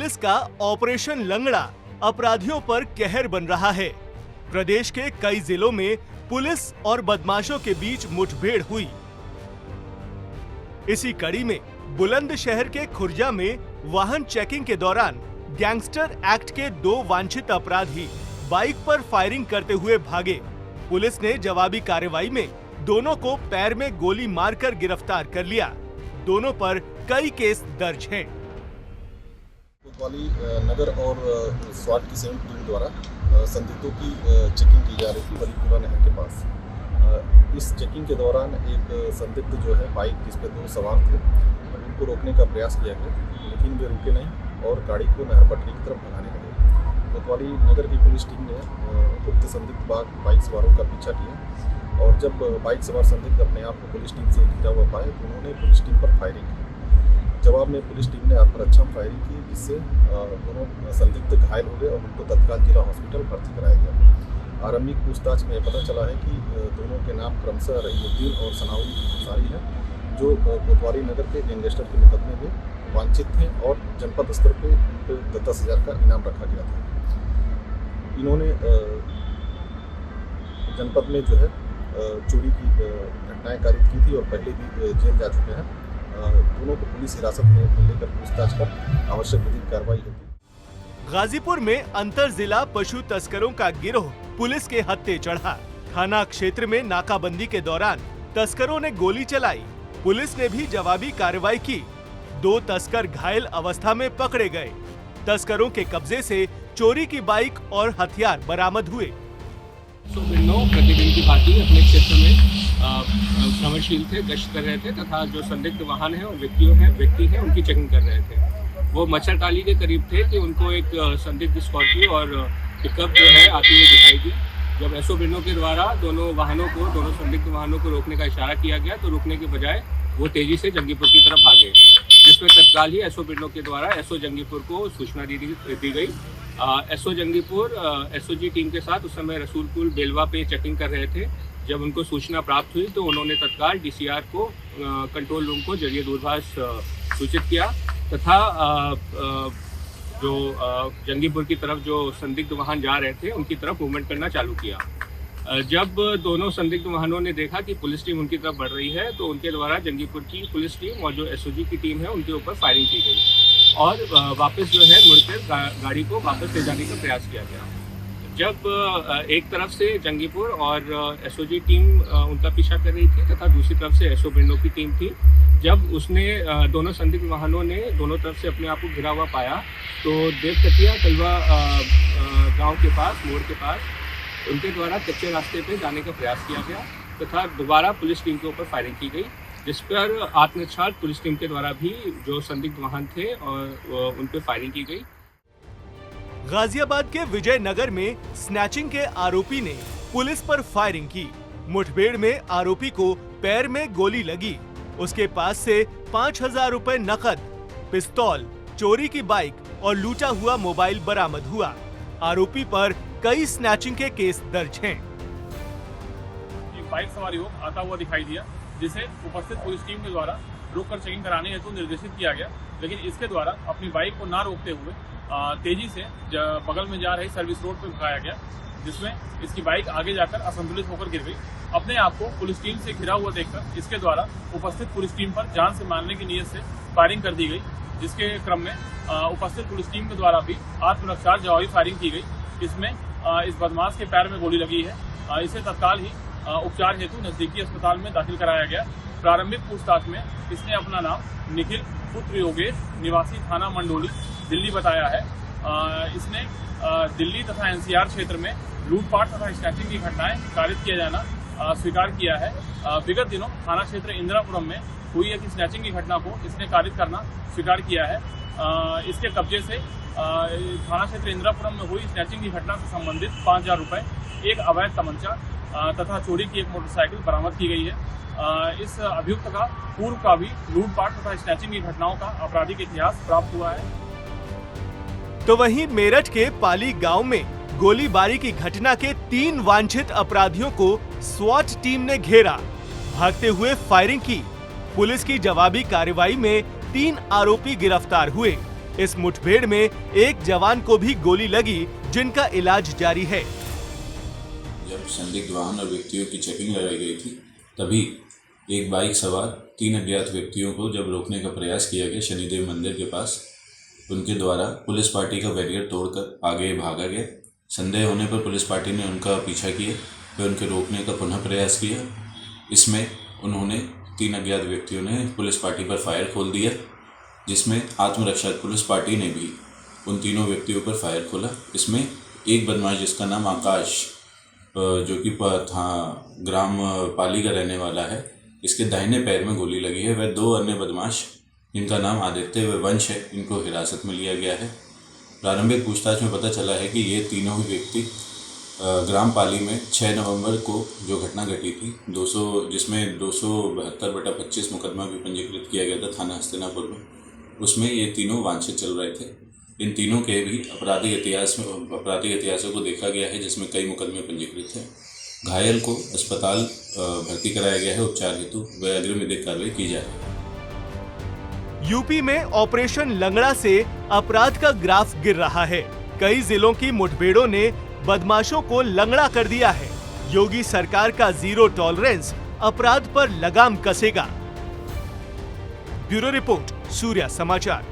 Police का operation लंगड़ा अपराधियों पर कहर बन रहा है। प्रदेश के कई जिलों में पुलिस और बदमाशों के बीच मुठभेड़ हुई। इसी कड़ी में बुलंदशहर के खुर्जा में वाहन चेकिंग के दौरान गैंगस्टर एक्ट के 2 वांछित अपराधी बाइक पर फायरिंग करते हुए भागे। पुलिस ने जवाबी कार्रवाई में दोनों को पैर में गोली मारकर गिरफ्तार कर लिया। दोनों पर कई केस दर्ज हैं। कोतवाली नगर और स्वाट की संयुक्त टीम द्वारा संदिग्धों की चेकिंग की जा रही थी बलीपुरा नहर के पास। इस चेकिंग के दौरान एक संदिग्ध जो है बाइक जिस पर 2 सवार थे उनको रोकने का प्रयास किया गया, लेकिन वे रुके नहीं और गाड़ी को नहर पटरी की तरफ भगाने लगे। कोतवाली नगर की पुलिस टीम ने उक्त संदिग्ध बाइक सवारों का पीछा किया और जब बाइक सवार संदिग्ध अपने आप को पुलिस टीम से घिरा हुआ पाए तो उन्होंने पुलिस टीम पर फायरिंग की। जवाब में पुलिस टीम ने आत्मरक्षा फायरिंग की, जिससे दोनों संदिग्ध घायल हो गए और उनको तत्काल जिला हॉस्पिटल भर्ती कराया गया। आरंभिक पूछताछ में पता चला है कि दोनों के नाम क्रमशः रहीमुद्दीन और सनाउल अंसारी हैं, जो कोतवाली नगर के गैंगस्टर के मुकदमे में वांछित थे और जनपद स्तर पर 10,000 का इनाम रखा गया था। इन्होंने जनपद में जो है चोरी की घटनाएं कारित की थी और पहले भी जेल जा चुके हैं। दोनों को पुलिस हिरासत में लेकर पूछताछ कर आवश्यक विधिक कार्रवाई होगी। गाजीपुर में अंतर जिला पशु तस्करों का गिरोह पुलिस के हत्थे चढ़ा। थाना क्षेत्र में नाकाबंदी के दौरान तस्करों ने गोली चलाई। पुलिस ने भी जवाबी कार्रवाई की। 2 तस्कर घायल अवस्था में पकड़े गए। तस्करों के कब्जे से चोरी की बाइक और हथियार बरामद हुए। प्रतिदिन की भांति अपने क्षेत्र में भ्रमणशील थे, गश्त कर रहे थे तथा जो संदिग्ध वाहन है और व्यक्ति हैं उनकी चेकिंग कर रहे थे। वो मच्छरटाली के करीब थे कि उनको एक संदिग्ध स्कॉर्पियो और पिकअप जो है आती हुई दिखाई दी। जब एसओ के द्वारा दोनों संदिग्ध वाहनों को रोकने का इशारा किया गया तो रुकने के बजाय वो तेजी से जंगीपुर की तरफ भागे, जिसमें तत्काल ही एसओ के द्वारा एसओ जंगीपुर को सूचना दी गई। एसओ जंगीपुर एसओजी टीम के साथ उस समय रसूलपुर बेलवा पे चेकिंग कर रहे थे। जब उनको सूचना प्राप्त हुई तो उन्होंने तत्काल डीसीआर को कंट्रोल रूम को जरिए दूरभाष सूचित किया तथा जो जंगीपुर की तरफ जो संदिग्ध वाहन जा रहे थे उनकी तरफ मूवमेंट करना चालू किया। जब दोनों संदिग्ध वाहनों ने देखा कि पुलिस टीम उनकी तरफ बढ़ रही है तो उनके द्वारा जंगीपुर की पुलिस टीम और जो एसओजी की टीम है उनके ऊपर फायरिंग की गई और वापस जो है मुड़कर गाड़ी को वापस ले जाने का प्रयास किया गया। जब एक तरफ से जंगीपुर और एसओजी टीम उनका पीछा कर रही थी तथा दूसरी तरफ से एसओ बिंडो की टीम थी, जब उसने दोनों संदिग्ध वाहनों ने दोनों तरफ से अपने आप को घिरा हुआ पाया तो देवकटिया कलवा गांव के पास मोड़ के पास उनके द्वारा कच्चे रास्ते पे जाने का प्रयास किया गया तथा दोबारा पुलिस टीम के ऊपर फायरिंग की गई, जिस पर आत्मरक्षा पुलिस टीम के द्वारा भी जो संदिग्ध वाहन थे और उन पर फायरिंग की गई। गाजियाबाद के विजयनगर में स्नैचिंग के आरोपी ने पुलिस पर फायरिंग की। मुठभेड़ में आरोपी को पैर में गोली लगी। उसके पास से 5,000 रुपए नकद, पिस्तौल, चोरी की बाइक और लूटा हुआ मोबाइल बरामद हुआ। आरोपी पर कई स्नैचिंग के केस दर्ज हैं। एक बाइक सवार युवक आता हुआ दिखाई दिया, जिसे उपस्थित पुलिस टीम के द्वारा रोककर चेकिंग कराने हेतु निर्देशित किया गया, लेकिन इसके द्वारा अपनी बाइक को ना रोकते हुए तेजी से बगल में जा रही सर्विस रोड पर भगाया गया, जिसमें इसकी बाइक आगे जाकर असंतुलित होकर गिर गई। अपने आप को पुलिस टीम से घिरा हुआ देखकर इसके द्वारा उपस्थित पुलिस टीम पर जान से मारने की नीयत से फायरिंग कर दी गई, जिसके क्रम में उपस्थित पुलिस टीम के द्वारा भी आत्मरक्षा जवाबी फायरिंग की गई। इसमें इस बदमाश के पैर में गोली लगी है। इसे तत्काल ही उपचार हेतु नजदीकी अस्पताल में दाखिल कराया गया। प्रारंभिक पूछताछ में इसने अपना नाम निखिल पुत्र योगेश निवासी थाना मंडोली दिल्ली बताया है। इसने दिल्ली तथा एनसीआर क्षेत्र में लूटपाट तथा स्नैचिंग की घटनाएं कारित किया जाना स्वीकार किया है। विगत दिनों थाना क्षेत्र इंदिरापुरम में हुई एक स्नैचिंग की घटना को इसने कारित करना स्वीकार किया है। इसके कब्जे से थाना क्षेत्र इंदिरापुरम में हुई स्नैचिंग की घटना से संबंधित 5,000 रुपए, एक अवैध तमंचा तथा चोरी की एक मोटरसाइकिल बरामद की गई है। इस अभियुक्त का पूर्व का भी लूटपाट तथा स्नैचिंग की घटनाओं का आपराधिक इतिहास प्राप्त हुआ है। तो वहीं मेरठ के पाली गांव में गोलीबारी की घटना के 3 वांछित अपराधियों को स्वाट टीम ने घेरा, भागते हुए फायरिंग की। पुलिस की जवाबी कार्रवाई में 3 आरोपी गिरफ्तार हुए। इस मुठभेड़ में एक जवान को भी गोली लगी, जिनका इलाज जारी है। जब संदिग्ध वाहन और व्यक्तियों की चेकिंग लगाई गई थी, तभी एक बाइक सवार 3 अज्ञात व्यक्तियों को जब रोकने का प्रयास किया गया शनिदेव मंदिर के पास, उनके द्वारा पुलिस पार्टी का बैरियर तोड़कर आगे भागा गया। संदेह होने पर पुलिस पार्टी ने उनका पीछा किया, फिर उनके रोकने का पुनः प्रयास किया। इसमें उन्होंने 3 अज्ञात व्यक्तियों ने पुलिस पार्टी पर फायर खोल दिया, जिसमें आत्मरक्षा पुलिस पार्टी ने भी उन तीनों व्यक्तियों पर फायर खोला। इसमें एक बदमाश जिसका नाम आकाश, जो कि ग्राम पाली का रहने वाला है, इसके दाहिने पैर में गोली लगी है। वह 2 अन्य बदमाश जिनका नाम आदित्य व वंश है, इनको हिरासत में लिया गया है। प्रारंभिक पूछताछ में पता चला है कि ये तीनों ही व्यक्ति ग्राम पाली में 6 नवंबर को जो घटना घटी थी, जिसमें 272/25 मुकदमा भी पंजीकृत किया गया था थाना हस्तिनापुर में, उसमें ये तीनों वांछित चल रहे थे। इन तीनों के भी आपराधिक इतिहासों को देखा गया है, जिसमें कई मुकदमे पंजीकृत हैं। घायल को अस्पताल भर्ती कराया गया है उपचार हेतु, व अग्रिम विधिक कार्रवाई की जा रही है। यूपी में ऑपरेशन लंगड़ा से अपराध का ग्राफ गिर रहा है। कई जिलों की मुठभेड़ों ने बदमाशों को लंगड़ा कर दिया है। योगी सरकार का जीरो टॉलरेंस अपराध पर लगाम कसेगा। ब्यूरो रिपोर्ट, सूर्या समाचार।